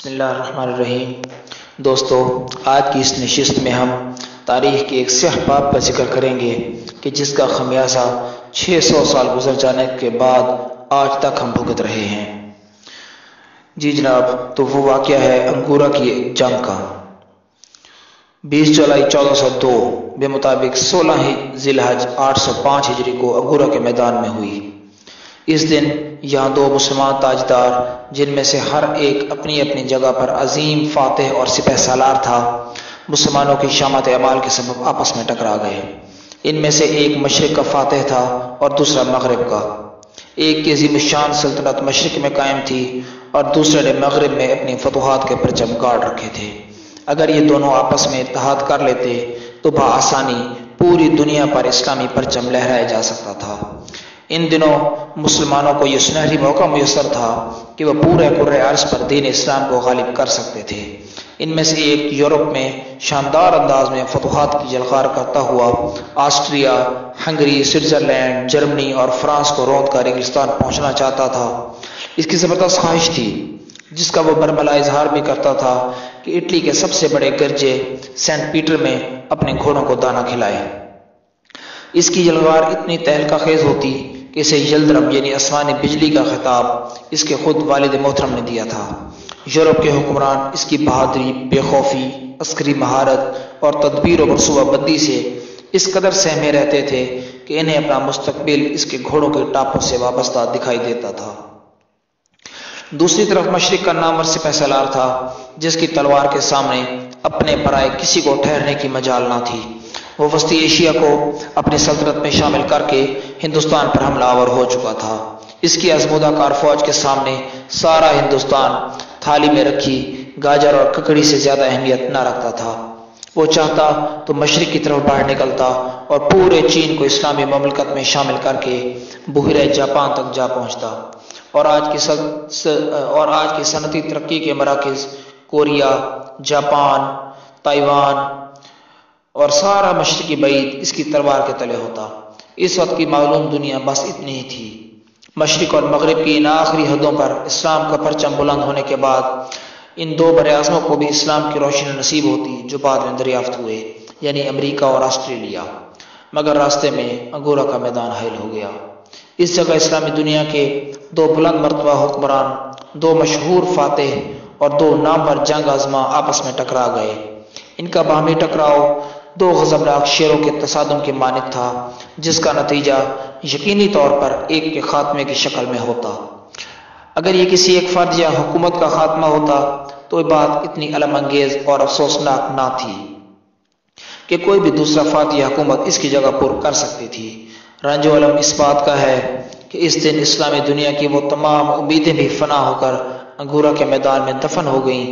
بسم اللہ الرحمن الرحیم۔ دوستو، آج کی اس نشست میں ہم تاریخ کے ایک سیاہ باب کا ذکر کریں گے کہ جس کا خمیازہ 600 سال گزر جانے کے بعد آج تک ہم بھگت رہے ہیں۔ جی جناب، تو وہ واقعہ ہے انگورا کی جنگ کا۔ 20 جولائی 1402 بے مطابق 16 ذی الحج 805 ہجری کو انگورا کے میدان میں ہوئی۔ اس دن یہاں دو مسلمان تاجدار، جن میں سے ہر ایک اپنی اپنی جگہ پر عظیم فاتح اور سپہ سالار تھا، مسلمانوں کی شامت اعمال کے سبب آپس میں ٹکرا گئے۔ ان میں سے ایک مشرق کا فاتح تھا اور دوسرا مغرب کا۔ ایک کی عظیم الشان سلطنت مشرق میں قائم تھی اور دوسرے نے مغرب میں اپنی فتوحات کے پرچم گاڑ رکھے تھے۔ اگر یہ دونوں آپس میں اتحاد کر لیتے تو بآسانی پوری دنیا پر اسلامی پرچم لہرایا جا سکتا تھا۔ ان دنوں مسلمانوں کو یہ سنہری موقع میسر تھا کہ وہ پورے کرۂ ارض پر دین اسلام کو غالب کر سکتے تھے۔ ان میں سے ایک یورپ میں شاندار انداز میں فتوحات کی جلخار کرتا ہوا آسٹریا، ہنگری، سوئٹزرلینڈ، جرمنی اور فرانس کو روند کر انگلستان پہنچنا چاہتا تھا۔ اس کی زبردست خواہش تھی، جس کا وہ برملا اظہار بھی کرتا تھا، کہ اٹلی کے سب سے بڑے گرجے سینٹ پیٹر میں اپنے گھوڑوں کو دانا کھلائے۔ اس کی جلغار اتنی تہلکہ خیز ہوتی کہ اسے یلدرم یعنی آسمانی بجلی کا خطاب اس کے خود والد محترم نے دیا تھا۔ یورپ کے حکمران اس کی بہادری، بے خوفی، عسکری مہارت اور تدبیر و منصوبہ بندی سے اس قدر سہمے رہتے تھے کہ انہیں اپنا مستقبل اس کے گھوڑوں کے ٹاپوں سے وابستہ دکھائی دیتا تھا۔ دوسری طرف مشرق کا نامور سپہ سالار تھا، جس کی تلوار کے سامنے اپنے برائے کسی کو ٹھہرنے کی مجال نہ تھی۔ وہ وسطی ایشیا کو اپنی سلطنت میں شامل کر کے ہندوستان پر حملہ آور ہو چکا تھا۔ اس کی آزمودہ کار فوج کے سامنے سارا ہندوستان تھالی میں رکھی گاجر اور ککڑی سے زیادہ اہمیت نہ رکھتا تھا۔ وہ چاہتا تو مشرق کی طرف باہر نکلتا اور پورے چین کو اسلامی مملکت میں شامل کر کے بحیرہ جاپان تک جا پہنچتا، اور آج کی صنعتی ترقی کے مراکز کوریا، جاپان، تائیوان اور سارا مشرقی بعید اس کی تلوار کے تلے ہوتا۔ اس وقت کی معلوم دنیا بس اتنی ہی تھی۔ مشرق اور مغرب کی ان آخری حدوں پر اسلام کا پرچم بلند ہونے کے بعد ان دو براعظموں کو بھی اسلام کی روشنی نصیب ہوتی جو بعد میں دریافت ہوئے، یعنی امریکہ اور آسٹریلیا، مگر راستے میں انگورا کا میدان حائل ہو گیا۔ اس جگہ اسلامی دنیا کے دو بلند مرتبہ حکمران، دو مشہور فاتح اور دو نامور جنگ آزما آپس میں ٹکرا گئے۔ ان کا باہمی ٹکراؤ دو غضبناک شیروں کے تصادم کے مانند تھا، جس کا نتیجہ یقینی طور پر ایک کے خاتمے کی شکل میں ہوتا۔ اگر یہ کسی ایک فرد یا حکومت کا خاتمہ ہوتا تو یہ بات اتنی الم انگیز اور افسوسناک نہ تھی کہ کوئی بھی دوسرا فرد یا حکومت اس کی جگہ پر کر سکتی تھی۔ رنج و الم اس بات کا ہے کہ اس دن اسلامی دنیا کی وہ تمام امیدیں بھی فنا ہو کر انگورا کے میدان میں دفن ہو گئیں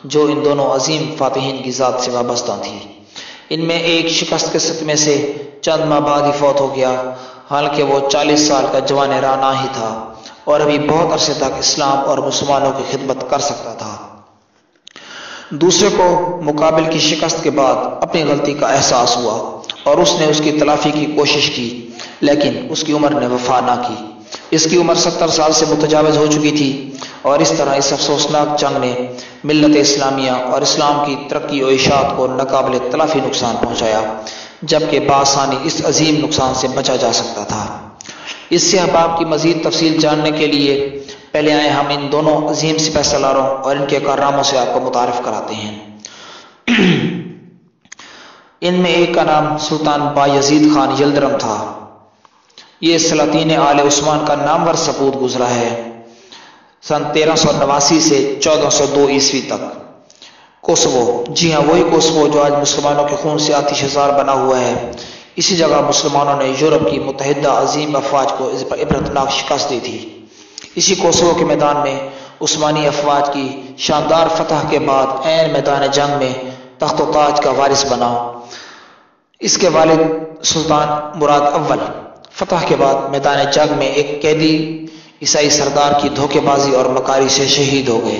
جو ان دونوں عظیم فاتحین کی ذات سے وابستہ تھی۔ ان میں ایک شکست کے صدمے سے چند ماہ بعد ہی فوت ہو گیا، حالانکہ وہ 40 سال کا جوان رانا ہی تھا اور ابھی بہت عرصے تک اسلام اور مسلمانوں کی خدمت کر سکتا تھا۔ دوسرے کو مقابل کی شکست کے بعد اپنی غلطی کا احساس ہوا اور اس نے اس کی تلافی کی کوشش کی، لیکن اس کی عمر نے وفا نہ کی۔ اس کی عمر 70 سال سے متجاوز ہو چکی تھی، اور اس طرح اس افسوسناک جنگ نے ملت اسلامیہ اور اسلام کی ترقی و اشاعت کو ناقابل تلافی نقصان پہنچایا، جبکہ بآسانی اس عظیم نقصان سے بچا جا سکتا تھا۔ اس سیاہ باب کی مزید تفصیل جاننے کے لیے پہلے آئے ہم ان دونوں عظیم سپہ سالاروں اور ان کے کارناموں سے آپ کو متعارف کراتے ہیں۔ ان میں ایک کا نام سلطان بایزید خان یلدرم تھا۔ یہ سلاطین آل عثمان کا نامور سپود گزرا ہے۔ سن 1389 سے 1402 عیسوی تک کوسوو، جی ہاں وہی کوسوو جو آج مسلمانوں کے خون سے آتش زار بنا ہوا ہے، اسی جگہ مسلمانوں نے یورپ کی متحدہ عظیم افواج کو عبرتناک شکست دی تھی۔ اسی کوسوو کے میدان میں عثمانی افواج کی شاندار فتح کے بعد عین میدان جنگ میں تخت و تاج کا وارث بنا۔ اس کے والد سلطان مراد اول فتح کے بعد میدان جنگ میں ایک قیدی عیسائی سردار کی دھوکے بازی اور مکاری سے شہید ہو گئے۔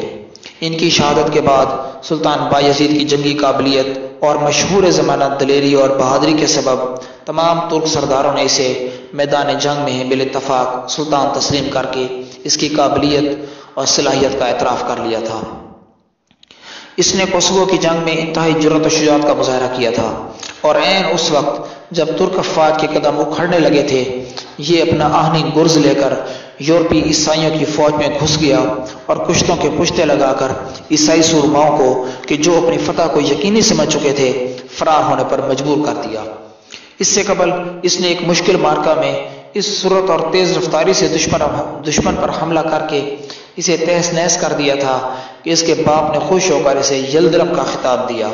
ان کی شہادت کے بعد سلطان بایزید کی جنگی قابلیت اور مشہور زمانہ دلیری اور بہادری کے سبب تمام ترک سرداروں نے اسے میدان جنگ میں بال اتفاق سلطان تسلیم کر کے اس کی قابلیت اور صلاحیت کا اعتراف کر لیا تھا۔ اس نے کوسوو کی جنگ میں انتہائی جرأت و شجاعت کا مظاہرہ کیا تھا، اور عین اس وقت جب ترک افواج کے قدم اکھڑنے لگے تھے، یہ اپنا آہنی گرز لے کر یورپی عیسائیوں کی فوج میں گھس گیا اور کشتوں کے پشتے لگا کر عیسائی سورماؤں کو کہ جو اپنی فتح کو یقینی سمجھ چکے تھے فرار ہونے پر مجبور کر دیا۔ اس سے قبل اس نے ایک مشکل مارکہ میں اس سرعت اور تیز رفتاری سے دشمن پر حملہ کر کے اسے تہس نہس کر دیا تھا کہ اس کے باپ نے خوش ہو کر اسے یلدرم کا خطاب دیا،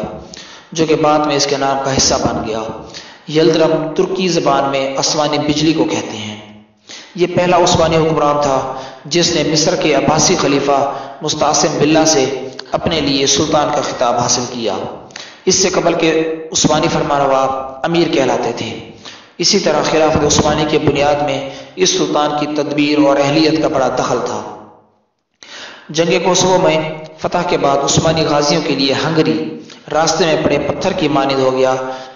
جو کہ بعد میں اس کے نام کا حصہ بن گیا۔ یلدرم ترکی زبان میں آسمانی بجلی کو کہتے ہیں۔ یہ پہلا عثمانی حکمران تھا جس نے مصر کے عباسی خلیفہ مستعصم باللہ سے اپنے لیے سلطان کا خطاب حاصل کیا۔ اس سے قبل کے عثمانی فرمانروا امیر کہلاتے تھے۔ اسی طرح خلافت عثمانی کے بنیاد میں اس سلطان کی تدبیر اور اہلیت کا بڑا دخل تھا۔ جنگ کوسوو میں فتح کے بعد عثمانی غازیوں کے لیے ہنگری راستے میں پڑے پتھر کی مانند ہو گیا،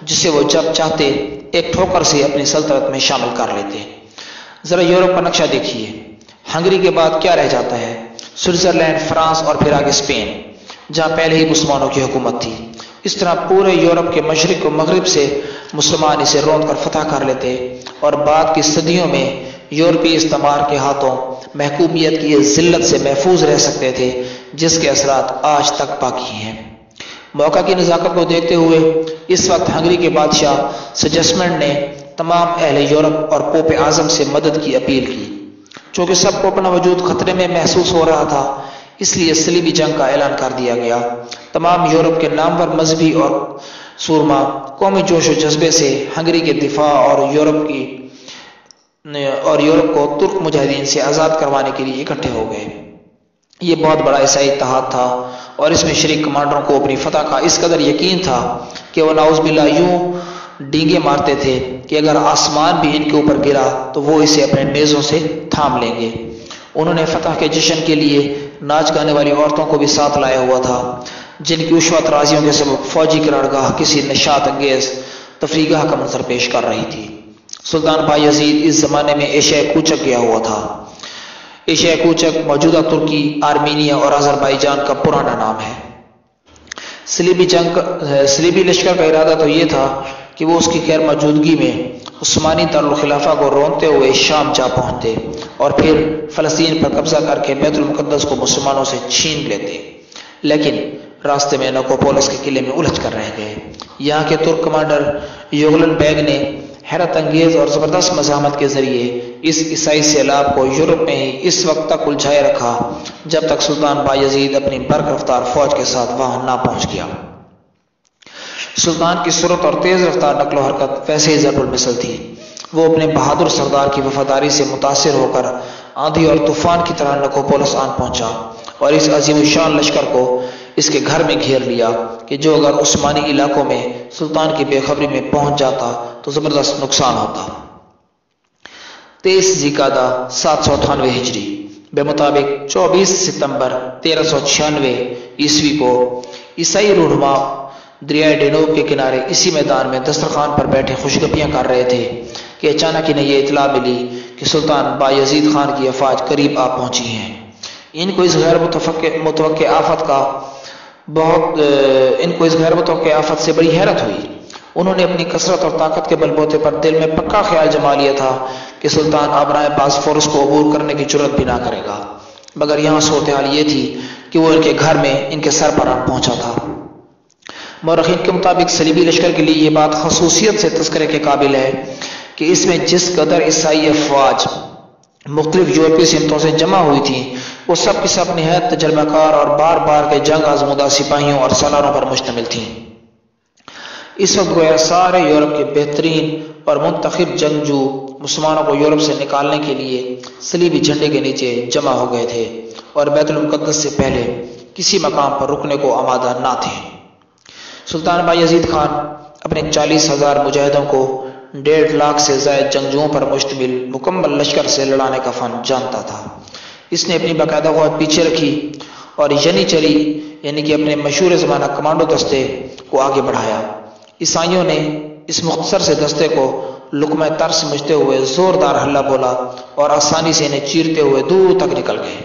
جسے وہ جب چاہتے ایک ٹھوکر سے اپنی سلطنت میں شامل کر لیتے۔ ذرا یورپ کا نقشہ دیکھیے، ہنگری کے بعد کیا رہ جاتا ہے؟ سوئٹزرلینڈ، فرانس اور پھر آگے اسپین، جہاں پہلے ہی مسلمانوں کی حکومت تھی۔ اس طرح پورے یورپ کے مشرق و مغرب سے مسلمان اسے روند کر فتح کر لیتے اور بعد کی صدیوں میں یورپی استعمار کے ہاتھوں محکومیت کی ذلت سے محفوظ رہ سکتے تھے، جس کے اثرات آج تک باقی ہیں۔ موقع کی نزاکت کو دیکھتے ہوئے اس وقت ہنگری کے بادشاہ سجسمنڈ نے تمام اہل یورپ اور پوپ اعظم سے مدد کی اپیل کی۔ چونکہ سب کو اپنا وجود خطرے میں محسوس ہو رہا تھا، اس لیے صلیبی جنگ کا اعلان کر دیا گیا۔ تمام یورپ کے نامور مذہبی اور سورما قومی جوش و جذبے سے ہنگری کے دفاع اور یورپ کو ترک مجاہدین سے آزاد کروانے کے لیے اکٹھے ہو گئے۔ یہ بہت بڑا عیسائی اتحاد تھا اور اس میں شریک کمانڈروں کو اپنی فتح کا اس قدر یقین تھا کہ وہ نعوذ باللہ یوں ڈینگے مارتے تھے کہ اگر آسمان بھی ان کے اوپر گرا تو وہ اسے اپنے نیزوں سے تھام لیں گے۔ انہوں نے فتح کے جشن کے لیے ناچ گانے والی عورتوں کو بھی ساتھ لایا ہوا تھا، جن کی عشوت رازیوں کے سبب فوجی قرارگاہ کسی نشاط انگیز تفریح کا منظر پیش کر رہی تھی۔ سلطان بایزید اس زمانے میں ایشیا کوچک گیا ہوا تھا۔ ایشیا کوچک موجودہ ترکی، آرمینیا اور آذربائیجان کا پرانا نام ہے۔ صلیبی لشکر کا ارادہ تو یہ تھا کہ وہ اس کی غیر موجودگی میں عثمانی دارالخلافہ کو روندتے ہوئے شام جا پہنچتے اور پھر فلسطین پر قبضہ کر کے بیت المقدس کو مسلمانوں سے چھین لیتے، لیکن راستے میں نکوپولس کے قلعے میں الجھ کر رہ گئے۔ یہاں کے ترک کمانڈر یوگلن بیگ نے حیرت انگیز اور زبردست مزاحمت کے ذریعے اس عیسائی سیلاب کو یورپ میں ہی اس وقت تک الجھائے رکھا جب تک سلطان بایزید اپنی برق رفتار فوج کے ساتھ وہاں نہ پہنچ گیا۔ سلطان کی سرعت اور تیز رفتار نقل و حرکت ویسے ہی ضرب المثل تھی۔ وہ اپنے بہادر سردار کی وفاداری سے متاثر ہو کر آندھی اور طوفان کی طرح نکوپولس آن پہنچا اور اس عظیم الشان لشکر کو اس کے گھر میں گھیر لیا کہ جو اگر عثمانی علاقوں میں سلطان کی بے خبری میں پہنچ جاتا تو زبردست نقصان ہوتا۔ 23 ذیقعدہ 798 ہجری بے مطابق 24 ستمبر 1396 عیسوی کو عیسائی رہنما دریائے ڈینوب کے کنارے اسی میدان میں دسترخوان پر بیٹھے خوشگپیاں کر رہے تھے کہ اچانک انہیں یہ اطلاع ملی کہ سلطان بایزید خان کی افواج قریب آ پہنچی ہیں۔ ان کو اس غیر متوقع آفت سے بڑی حیرت ہوئی۔ انہوں نے اپنی کثرت اور طاقت کے بلبوتے پر دل میں پکا خیال جما لیا تھا کہ سلطان آبرائے باسفورس کو عبور کرنے کی جرت بھی نہ کرے گا، مگر یہاں صورتحال یہ تھی کہ وہ ان کے گھر میں ان کے سر پر آ پہنچا تھا۔ مورخین کے مطابق صلیبی لشکر کے لیے یہ بات خصوصیت سے تذکرے کے قابل ہے کہ اس میں جس قدر عیسائی افواج مختلف یورپی سمتوں سے جمع ہوئی تھی وہ سب کی سب نہایت تجربہ کار اور بار بار کے جنگ آزمودہ سپاہیوں اور سالاروں پر مشتمل تھیں۔ اس وقت گویا سارے یورپ کے بہترین اور منتخب جنگجو مسلمانوں کو یورپ سے نکالنے کے لیے صلیبی جھنڈے کے نیچے جمع ہو گئے تھے اور بیت المقدس سے پہلے کسی مقام پر رکنے کو آمادہ نہ تھے۔ سلطان بایزید خان اپنے 40,000 مجاہدوں کو 1.5 لاکھ سے زائد جنگجوؤں پر مشتمل مکمل لشکر سے لڑانے کا فن جانتا تھا۔ اس نے اپنی باقاعدہ قوت پیچھے رکھی اور یعنی کہ اپنے مشہور زمانہ کمانڈو دستے کو آگے بڑھایا۔ عیسائیوں نے اس مختصر سے دستے کو لقمہ تر سمجھتے ہوئے زوردار حلہ بولا اور آسانی سے انہیں چیرتے ہوئے دور تک نکل گئے۔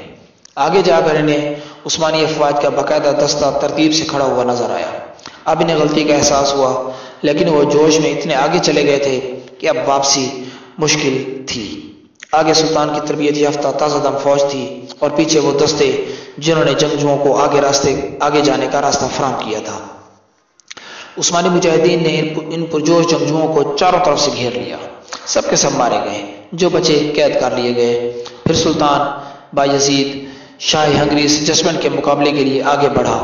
آگے جا کر انہیں عثمانی افواج کا باقاعدہ دستہ ترتیب سے کھڑا ہوا نظر آیا۔ اب انہیں غلطی کا احساس ہوا، لیکن وہ جوش میں اتنے آگے چلے گئے تھے کہ اب واپسی مشکل تھی۔ آگے سلطان کی تربیت یافتہ تازہ دم فوج تھی اور پیچھے وہ دستے جنہوں نے جنگجوؤں کو آگے جانے کا راستہ فراہم کیا تھا۔ عثمانی مجاہدین نے ان پرجوش جنگجوؤں کو چاروں طرف سے گھیر لیا۔ سب کے سب مارے گئے، جو بچے قید کر لیے گئے۔ پھر سلطان بایزید شاہ ہنگری اس جسمن کے مقابلے کے لیے آگے بڑھا۔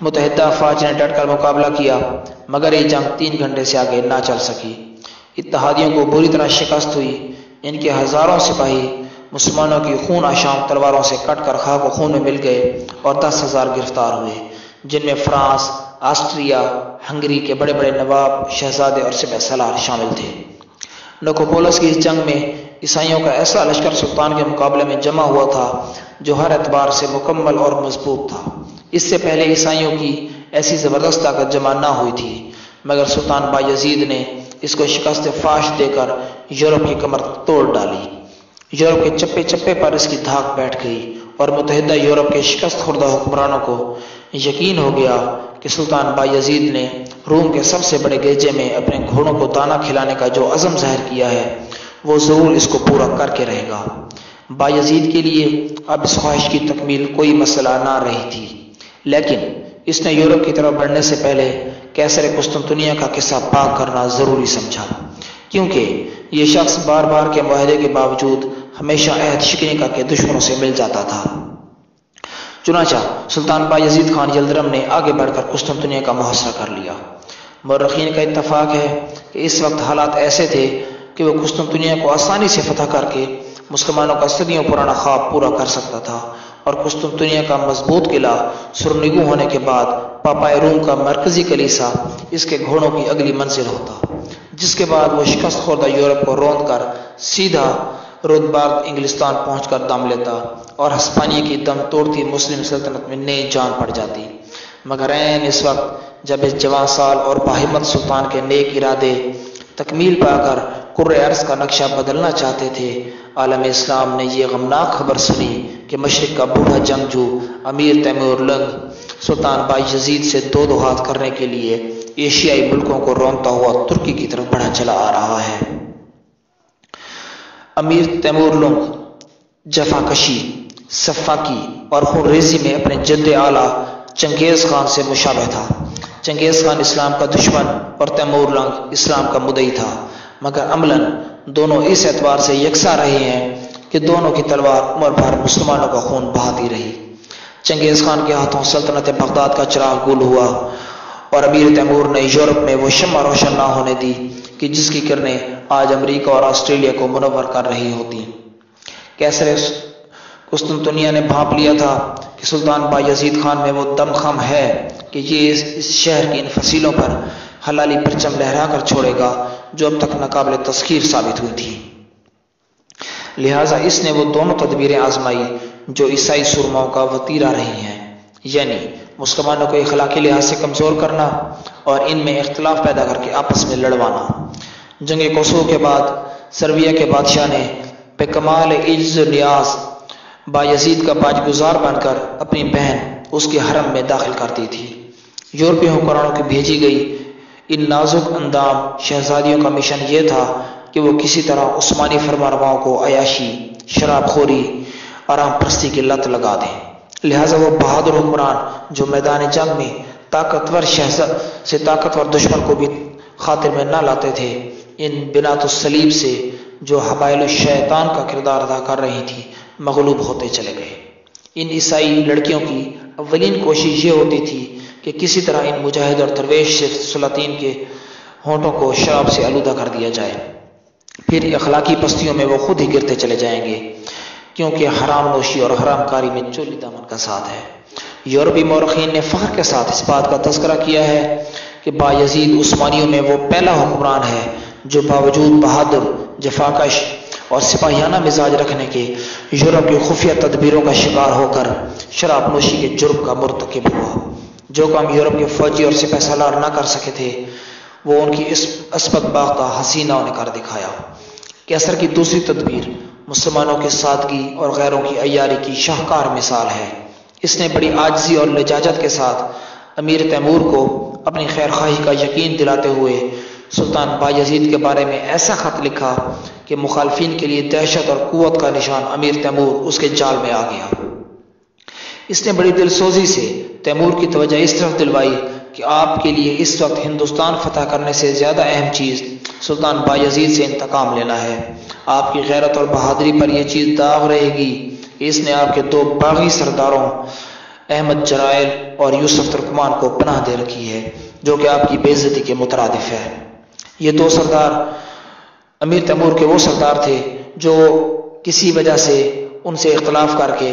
متحدہ افواج نے ڈٹ کر مقابلہ کیا، مگر یہ جنگ 3 گھنٹے سے آگے نہ چل سکی۔ اتحادیوں کو بری طرح شکست ہوئی۔ ان کے ہزاروں سپاہی مسلمانوں کی خون آشام تلواروں سے کٹ کر خاک و خون میں مل گئے اور 10,000 گرفتار ہوئے، جن میں فرانس، آسٹریا، ہنگری کے بڑے بڑے نواب، شہزادے اور سپہ سالار شامل تھے۔ نکوپولس کی اس جنگ میں عیسائیوں کا ایسا لشکر سلطان کے مقابلے میں جمع ہوا تھا جو ہر اعتبار سے مکمل اور مضبوط تھا۔ اس سے پہلے عیسائیوں کی ایسی زبردست طاقت جمع نہ ہوئی تھی، مگر سلطان بایزید نے اس کو شکست فاش دے کر یورپ کی کمر توڑ ڈالی۔ یورپ کے چپے چپے پر اس کی دھاک بیٹھ گئی اور متحدہ یورپ کے شکست خوردہ حکمرانوں کو یقین ہو گیا کہ سلطان بایزید نے روم کے سب سے بڑے گرجے میں اپنے گھوڑوں کو دانہ کھلانے کا جو عزم ظاہر کیا ہے، وہ ضرور اس کو پورا کر کے رہے گا۔ بایزید کے لیے اب اس خواہش کی تکمیل کوئی مسئلہ نہ رہی تھی، لیکن اس نے یورپ کی طرف بڑھنے سے پہلے قیصر قسطنطنیہ کا قصہ پاک کرنا ضروری سمجھا، کیونکہ یہ شخص بار بار کے معاہدے کے باوجود ہمیشہ عہد شکنی کا کے دشمنوں سے مل جاتا تھا۔ چنانچہ سلطان بایزید خان یلدرم نے آگے بڑھ کر قسطنطنیہ کا محاصرہ کر لیا۔ مورخین کا اتفاق ہے کہ اس وقت حالات ایسے تھے کہ وہ قسطنطنیہ کو آسانی سے فتح کر کے مسلمانوں کا صدیوں پرانا خواب پورا کر سکتا تھا، اور قسطنطنیہ کا مضبوط قلعہ سرنگو ہونے کے بعد پاپائے روم کا مرکزی کلیسا اس کے گھوڑوں کی اگلی منزل ہوتا، جس کے بعد وہ شکست خوردہ یورپ کو روند کر سیدھا رودبارد انگلستان پہنچ کر دم لیتا اور ہسپانیہ کی دم توڑتی مسلم سلطنت میں نئی جان پڑ جاتی۔ مگر عین اس وقت جب اس جوان سال اور باہمت سلطان کے نیک ارادے تکمیل پا کر کرۂ ارض کا نقشہ بدلنا چاہتے تھے، عالم اسلام نے یہ غمناک خبر سنی کہ مشرق کا بوڑھا جنگجو امیر تیمور لنگ سلطان بایزید سے دو ہاتھ کرنے کے لیے ایشیائی ملکوں کو رونتا ہوا ترکی کی طرف بڑھا چلا آ رہا ہے۔ امیر تیمور لنگ جفاکشی، سفاکی اور خونریزی میں اپنے جد اعلیٰ چنگیز خان سے مشابہ تھا۔ چنگیز خان اسلام کا دشمن اور تیمور لنگ اسلام کا مدعی تھا، مگر عملاً دونوں اس اعتبار سے یکساں رہے ہیں کہ دونوں کی تلوار عمر بھر مسلمانوں کا خون بہاتی رہی۔ چنگیز خان کے ہاتھوں سلطنت بغداد کا چراغ گل ہوا اور امیر تیمور نے یورپ میں وہ شمع روشن نہ ہونے دی کہ جس کی کرنیں آج امریکہ اور آسٹریلیا کو منور کر رہی ہوتی۔ قیصر قسطنطنیہ نے بھانپ لیا تھا کہ سلطان بایزید خان میں وہ دم خم ہے کہ یہ اس شہر کی ان فصیلوں پر حلالی پرچم لہرا کر چھوڑے گا جو اب تک ناقابل تسخیر ثابت ہوئی تھی۔ لہٰذا اس نے وہ دونوں تدبیریں آزمائی جو عیسائی سرماؤں کا وتیرہ رہی ہیں، یعنی مسلمانوں کو اخلاقی لحاظ سے کمزور کرنا اور ان میں اختلاف پیدا کر کے آپس میں لڑوانا۔ جنگ کوسوو کے بعد سربیا کے بادشاہ نے بے کمال عجز و نیاز بایزید کا باج گزار بن کر اپنی بہن اس کے حرم میں داخل کر دی تھی۔ یورپی حکمرانوں کی بھیجی گئی ان نازک اندام شہزادیوں کا مشن یہ تھا کہ وہ کسی طرح عثمانی فرمانرواؤں کو عیاشی، شراب خوری، آرام پرستی کی لت لگا دیں۔ لہٰذا وہ بہادر حکمران جو میدان جنگ میں طاقتور سے طاقتور دشمن کو بھی خاطر میں نہ لاتے تھے، ان بنات الصلیب سے جو حبائل الشیطان کا کردار ادا کر رہی تھی مغلوب ہوتے چلے گئے۔ ان عیسائی لڑکیوں کی اولین کوشش یہ ہوتی تھی کہ کسی طرح ان مجاہد اور درویش سلاطین کے ہونٹوں کو شراب سے آلودہ کر دیا جائے، پھر اخلاقی پستیوں میں وہ خود ہی گرتے چلے جائیں گے، کیونکہ حرام نوشی اور حرام کاری میں چولی دامن کا ساتھ ہے۔ یورپی مورخین نے فخر کے ساتھ اس بات کا تذکرہ کیا ہے کہ بایزید عثمانیوں میں وہ پہلا حکمران ہے جو باوجود بہادر، جفاکش اور سپاہیانہ مزاج رکھنے کے یورپ کی خفیہ تدبیروں کا شکار ہو کر شراب نوشی کے جرم کا مرتکب ہوا۔ جو کام یورپ کے فوجی اور سپہ سالار نہ کر سکے تھے وہ ان کی اس اسبق باختہ حسینہ نے کر دکھایا۔ قیصر کی دوسری تدبیر مسلمانوں کی سادگی اور غیروں کی عیاری کی شاہکار مثال ہے۔ اس نے بڑی عاجزی اور لجاجت کے ساتھ امیر تیمور کو اپنی خیر خواہی کا یقین دلاتے ہوئے سلطان بایزید کے بارے میں ایسا خط لکھا کہ مخالفین کے لیے دہشت اور قوت کا نشان امیر تیمور اس کے جال میں آ گیا۔ اس نے بڑی دل سوزی سے تیمور کی توجہ اس طرف دلوائی کہ آپ کے لیے اس وقت ہندوستان فتح کرنے سے زیادہ اہم چیز سلطان بایزید سے انتقام لینا ہے۔ آپ کی غیرت اور بہادری پر یہ چیز داغ رہے گی کہ اس نے آپ کے دو باغی سرداروں احمد جرائل اور یوسف ترکمان کو پناہ دے رکھی ہے، جو کہ آپ کی بے عزتی کے مترادف ہے۔ یہ دو سردار امیر تیمور کے وہ سردار تھے جو کسی وجہ سے ان سے اختلاف کر کے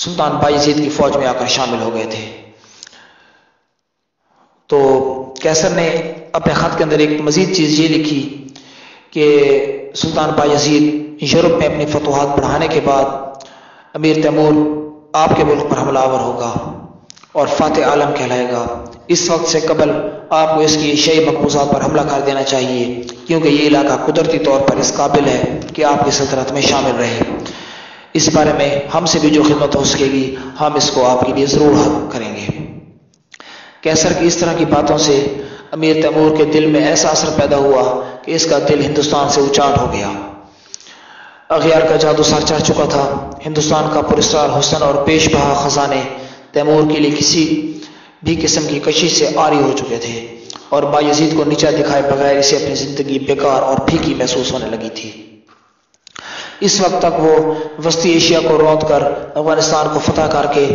سلطان بایزید کی فوج میں آ کر شامل ہو گئے تھے۔ تو قیصر نے اپنے خط کے اندر ایک مزید چیز یہ لکھی کہ سلطان بایزید یورپ میں اپنی فتوحات بڑھانے کے بعد امیر تیمور آپ کے ملک پر حملہ آور ہوگا اور فاتح عالم کہلائے گا۔ اس وقت سے قبل آپ کو اس کی ایشیائی مقبوضات پر حملہ کر دینا چاہیے، کیونکہ یہ علاقہ قدرتی طور پر اس قابل ہے کہ آپ کی سلطنت میں شامل رہے۔ اس بارے میں ہم سے بھی جو خدمت ہو سکے گی ہم اس کو آپ کے لیے ضرور حق کریں گے۔ قیصر کی اس طرح کی باتوں سے امیر تیمور کے دل میں ایسا اثر پیدا ہوا کہ اس کا دل ہندوستان سے اچاٹ ہو گیا۔ اغیار کا جادو سر چڑھ چکا تھا۔ ہندوستان کا پراسرار حسن اور پیش بہا خزانے تیمور کے لیے کسی بھی قسم کی کشش سے عاری ہو چکے تھے اور بایزید کو نیچا دکھائے بغیر اسے اپنی زندگی بیکار اور پھیکی محسوس ہونے لگی تھی۔ اس وقت تک وہ وسطی ایشیا کو روند کر، افغانستان کو فتح کر کے،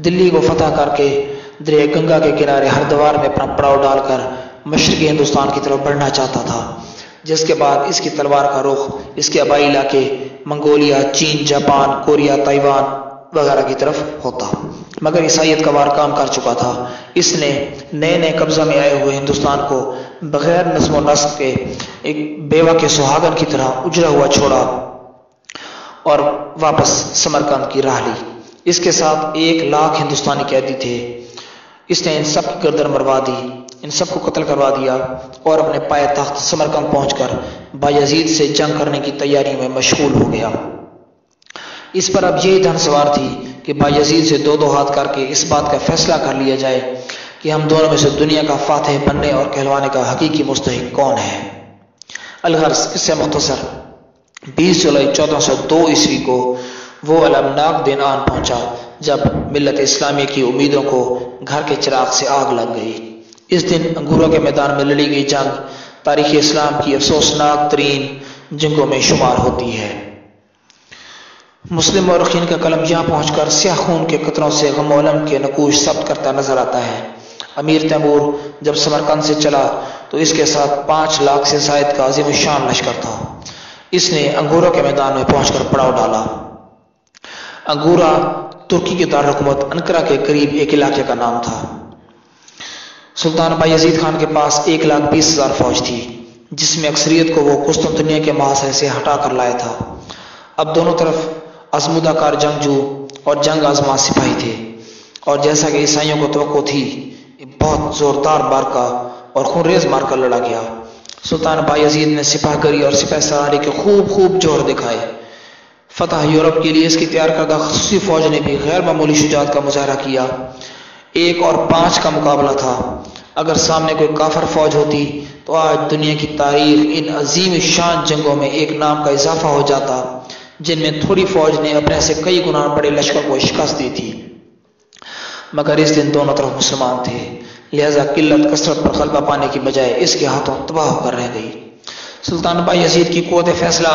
دلی کو فتح کر کے، دریا گنگا کے کنارے ہردوار میں اپنا پڑاؤ ڈال کر مشرقی ہندوستان کی طرف بڑھنا چاہتا تھا، جس کے بعد اس کی تلوار کا رخ اس کے آبائی علاقے منگولیا، چین، جاپان، کوریا، تائیوان وغیرہ کی طرف ہوتا۔ مگر عیسائیت کا وار کام کر چکا تھا۔ اس نے نئے نئے قبضہ میں آئے ہوئے ہندوستان کو بغیر نظم و نسق کے ایک بیوہ کے سہاگن کی طرح اجڑا ہوا چھوڑا اور واپس سمرقند کی راہ لی۔ اس کے ساتھ 1,00,000 ہندوستانی قیدی تھے۔ اس نے ان سب کی گردن مروا دی، ان سب کو قتل کروا دیا اور اپنے پائے تخت سمرقند پہنچ کر بایزید سے جنگ کرنے کی تیاری میں مشغول ہو گیا۔ اس پر اب یہی دھن سوار تھی کہ بایزید سے دو ہاتھ کر کے اس بات کا فیصلہ کر لیا جائے کہ ہم دونوں میں سے دنیا کا فاتح بننے اور کہلوانے کا حقیقی مستحق کون ہے۔ الغرض اس سے مختصر 20 جولائی 1402 عیسوی کو وہ المناک دن آن پہنچا جب ملت اسلامی کی امیدوں کو گھر کے چراغ سے آگ لگ گئی۔ اس دن انگوروں کے میدان میں لڑی گئی جنگ تاریخ اسلام کی افسوسناک ترین جنگوں میں شمار ہوتی ہے۔ مسلم مورخین کا قلم یہاں پہنچ کر سیاہ خون کے قطروں سے غم و الم کے نقوش ثبت کرتا نظر آتا ہے۔ امیر تیمور جب سمرقند سے چلا تو اس کے ساتھ 5,00,000 سے زائد کا عظیم الشان لشکر تھا۔ اس نے انگوروں کے میدان میں پہنچ کر پڑاؤ ڈالا۔ انگورا ترکی کے دارالحکومت انقرہ کے قریب ایک علاقے کا نام تھا۔ سلطان بایزید خان کے پاس 1,20,000 فوج تھی، جس میں اکثریت کو وہ قسطنطنیہ کے محاصرے سے ہٹا کر لایا تھا۔ اب دونوں طرف آزمودہ کار جنگجو اور جنگ آزما سپاہی تھے، اور جیسا کہ عیسائیوں کو توقع تھی بہت زوردار مارکا اور خونریز مارکا لڑا گیا۔ سلطان بایزید نے سپاہ گری اور سپہ سالاری کے خوب جوہر دکھائے۔ فتح یورپ کے لیے اس کی تیار کردہ خصوصی فوج نے بھی غیر معمولی شجاعت کا مظاہرہ کیا۔ 1 اور 5 کا مقابلہ تھا۔ اگر سامنے کوئی کافر فوج ہوتی تو آج دنیا کی تاریخ ان عظیم شان جنگوں میں ایک نام کا اضافہ ہو جاتا، جن میں تھوڑی فوج نے اپنے سے کئی گنا بڑے لشکر کو شکست دی تھی۔ مگر اس دن دونوں طرف مسلمان تھے، لہذا قلت کثرت پر غلبہ پانے کی بجائے اس کے ہاتھوں تباہ ہو کر رہ گئی۔ سلطان بایزید کی قوت فیصلہ،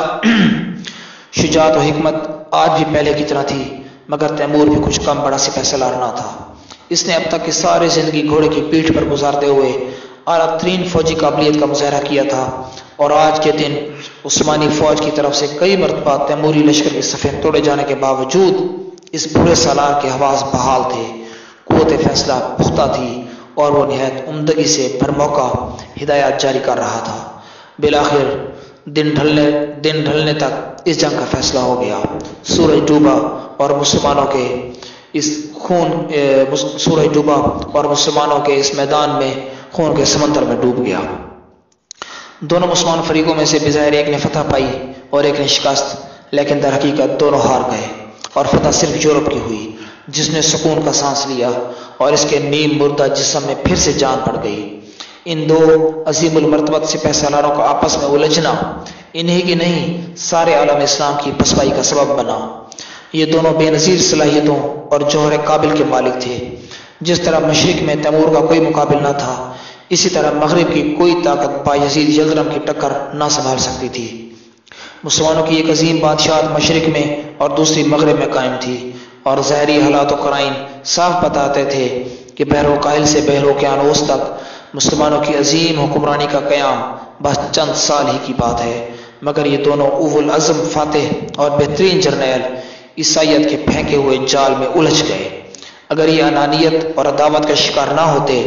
شجاعت و حکمت آج بھی پہلے کی طرح تھی، مگر تیمور بھی کچھ کم بڑا سپہ سالار نہ تھا۔ اس نے اب تک کی ساری زندگی گھوڑے کی پیٹھ پر گزارتے ہوئے اعلیٰ ترین فوجی قابلیت کا مظاہرہ کیا تھا، اور آج کے دن عثمانی فوج کی طرف سے کئی مرتبہ تیموری لشکر کے صفیں توڑے جانے کے باوجود اس بڑے سالار کے حواس بحال تھے، قوت فیصلہ پختہ تھی اور وہ نہایت عمدگی سے بر موقع ہدایات جاری کر رہا تھا۔ بالآخر دن ڈھلنے تک اس جنگ کا فیصلہ ہو گیا۔ سورج ڈوبا اور مسلمانوں کے اس میدان میں خون کے سمندر میں ڈوب گیا۔ دونوں مسلمان فریقوں میں سے بظاہر ایک نے فتح پائی اور ایک نے شکست، لیکن در حقیقت دونوں ہار گئے اور فتح صرف یورپ کی ہوئی۔ جس نے سکون کا سانس لیا اور اس کے نیم مردہ جسم میں پھر سے جان پڑ گئی۔ ان دو عظیم المرتبت سپہ سالاروں کا آپس میں الجھنا انہی کی نہیں سارے عالم اسلام کی پسپائی کا سبب بنا۔ یہ دونوں بے نظیر صلاحیتوں اور جوہر قابل کے مالک تھے۔ جس طرح مشرق میں تیمور کا کوئی مقابل نہ تھا، اسی طرح مغرب کی کوئی طاقت بایزید یلدرم کی ٹکر نہ سنبھال سکتی تھی۔ مسلمانوں کی ایک عظیم بادشاہت مشرق میں اور دوسری مغرب میں قائم تھی، اور ظاہری حالات و قرائن صاف بتاتے تھے کہ بحر الکاہل سے بحر اوقیانوس تک مسلمانوں کی عظیم حکمرانی کا قیام بس چند سال ہی کی بات ہے، مگر یہ دونوں اول العزم فاتح اور بہترین جرنیل عیسائیت کے پھینکے ہوئے جال میں الجھ گئے۔ اگر یہ انانیت اور عداوت کا شکار نہ ہوتے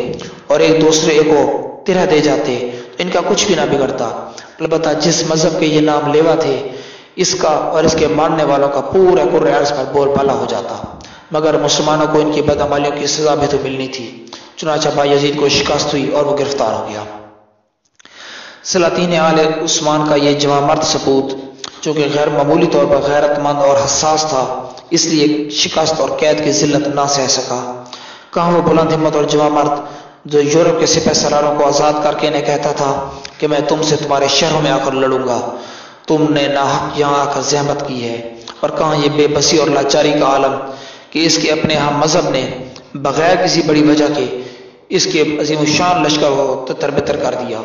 اور ایک دوسرے کو ترہ دے جاتے تو ان کا کچھ بھی نہ بگڑتا۔ البتہ جس مذہب کے یہ نام لیوا تھے، اس کا اور اس کے ماننے والوں کا پورا قرۂ ارض پر بول بالا ہو جاتا، مگر مسلمانوں کو ان کی بدعمالیوں کی سزا بھی تو ملنی تھی۔ چنانچہ بایزید کو شکست ہوئی اور وہ گرفتار ہو گیا۔ سلاطین آل عثمان کا یہ جواں مرد سپوت، جو کہ غیر معمولی طور پر غیرت مند اور حساس تھا، اس لیے شکست اور قید کی ذلت نہ سہ سکا۔ کہاں وہ بلند ہمت اور جواں مرد جو یورپ کے سپہ سالاروں کو آزاد کر کے انہیں کہتا تھا کہ میں تم سے تمہارے شہروں میں آ کر لڑوں گا، تم نے ناحق یہاں آ کر زحمت کی ہے۔ اور کہاں یہ بے بسی اور لاچاری کا عالم کہ اس کے اپنے ہم مذہب نے بغیر کسی بڑی وجہ کے اس کے عظیم الشان لشکر کو تتر بتر کر دیا،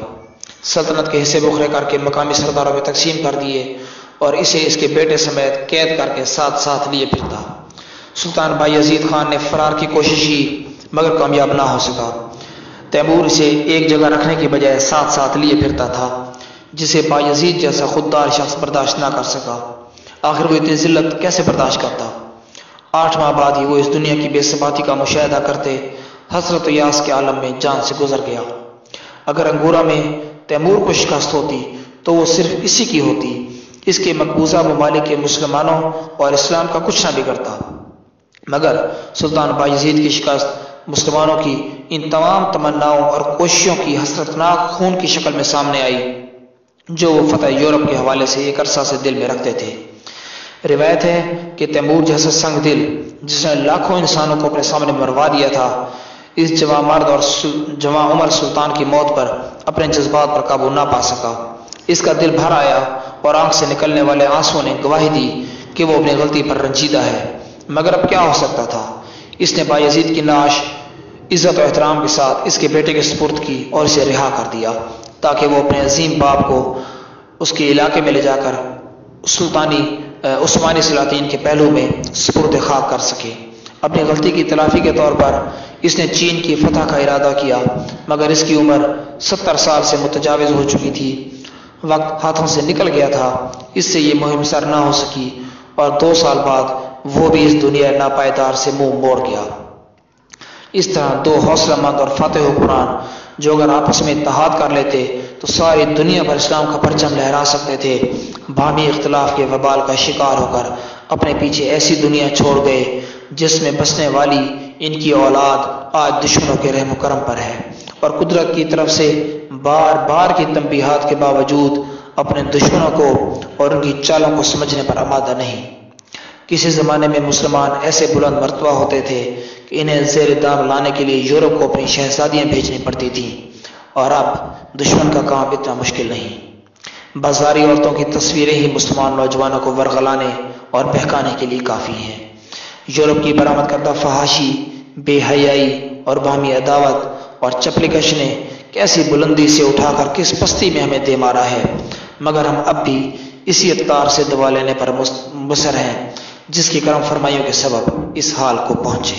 سلطنت کے حصے بکھرے کر کے مقامی سرداروں میں تقسیم کر دیے اور اسے اس کے بیٹے سمیت قید کر کے ساتھ ساتھ لیے پھرتا۔ سلطان بایزید خان نے فرار کی کوشش کی مگر کامیاب نہ ہو سکا۔ تیمور اسے ایک جگہ رکھنے کی بجائے ساتھ ساتھ لیے پھرتا تھا، جسے بایزید جیسا خوددار شخص برداشت نہ کر سکا۔ آخر وہ اتنی ذلت کیسے برداشت کرتا؟ 8 ماہ بعد ہی وہ اس دنیا کی بے ثباتی کا مشاہدہ کرتے حسرت و یاس کے عالم میں جان سے گزر گیا۔ اگر انگورا میں تیمور کو شکست ہوتی تو وہ صرف اسی کی ہوتی، اس کے مقبوضہ ممالک کے مسلمانوں اور اسلام کا کچھ نہ بگڑتا، مگر سلطان بایزید کی شکست مسلمانوں کی ان تمام تمناؤں اور کوششوں کی حسرتناک خون کی شکل میں سامنے آئی جو وہ فتح یورپ کے حوالے سے ایک عرصہ سے دل میں رکھتے تھے۔ روایت ہے کہ تیمور جیسا سنگ دل جس نے لاکھوں انسانوں کو اپنے سامنے مروا دیا تھا، اس جوان مرد اور جوان عمر سلطان کی موت پر اپنے جذبات پر قابو نہ پا سکا۔ اس کا دل بھر آیا اور آنکھ سے نکلنے والے آنسوں نے گواہی دی کہ وہ اپنی غلطی پر رنجیدہ ہے، مگر اب کیا ہو سکتا تھا؟ اس نے بایزید کی نعش عزت و احترام کے ساتھ اس کے بیٹے کے سپرد کی اور اسے رہا کر دیا تاکہ وہ اپنے عظیم باپ کو اس کے علاقے میں لے جا کر عثمانی سلاطین کے پہلو میں سپرد خاک کر سکے۔ اپنی غلطی کی تلافی کے طور پر اس نے چین کی فتح کا ارادہ کیا، مگر اس کی عمر 70 سال سے متجاوز ہو چکی تھی، وقت ہاتھوں سے نکل گیا تھا، اس سے یہ مہم سر نہ ہو سکی اور 2 سال بعد وہ بھی اس دنیا ناپائیدار سے منہ موڑ گیا۔ اس طرح 2 حوصلہ مند اور فاتح حکمران جو اگر آپس میں اتحاد کر لیتے تو ساری دنیا پر اسلام کا پرچم لہرا سکتے تھے، باہمی اختلاف کے وبال کا شکار ہو کر اپنے پیچھے ایسی دنیا چھوڑ گئے جس میں بسنے والی ان کی اولاد آج دشمنوں کے رحم و کرم پر ہے اور قدرت کی طرف سے بار بار کی تنبیہات کے باوجود اپنے دشمنوں کو اور ان کی چالوں کو سمجھنے پر آمادہ نہیں۔ کسی زمانے میں مسلمان ایسے بلند مرتبہ ہوتے تھے کہ انہیں زیر دام لانے کے لیے یورپ کو اپنی شہزادیاں بھیجنی پڑتی تھیں، اور اب دشمن کا کام اتنا مشکل نہیں۔ بازاری عورتوں کی تصویریں ہی مسلمان نوجوانوں کو ورغلانے اور بہکانے کے لیے کافی ہیں۔ یورپ کی برآمد کردہ فحاشی، بے حیائی اور باہمی عداوت اور چپلی کش نے کیسی بلندی سے اٹھا کر کس پستی میں ہمیں دے مارا ہے، مگر ہم اب بھی اسی اطار سے دبا لینے پر مصر ہیں جس کی کرم فرمائیوں کے سبب اس حال کو پہنچے۔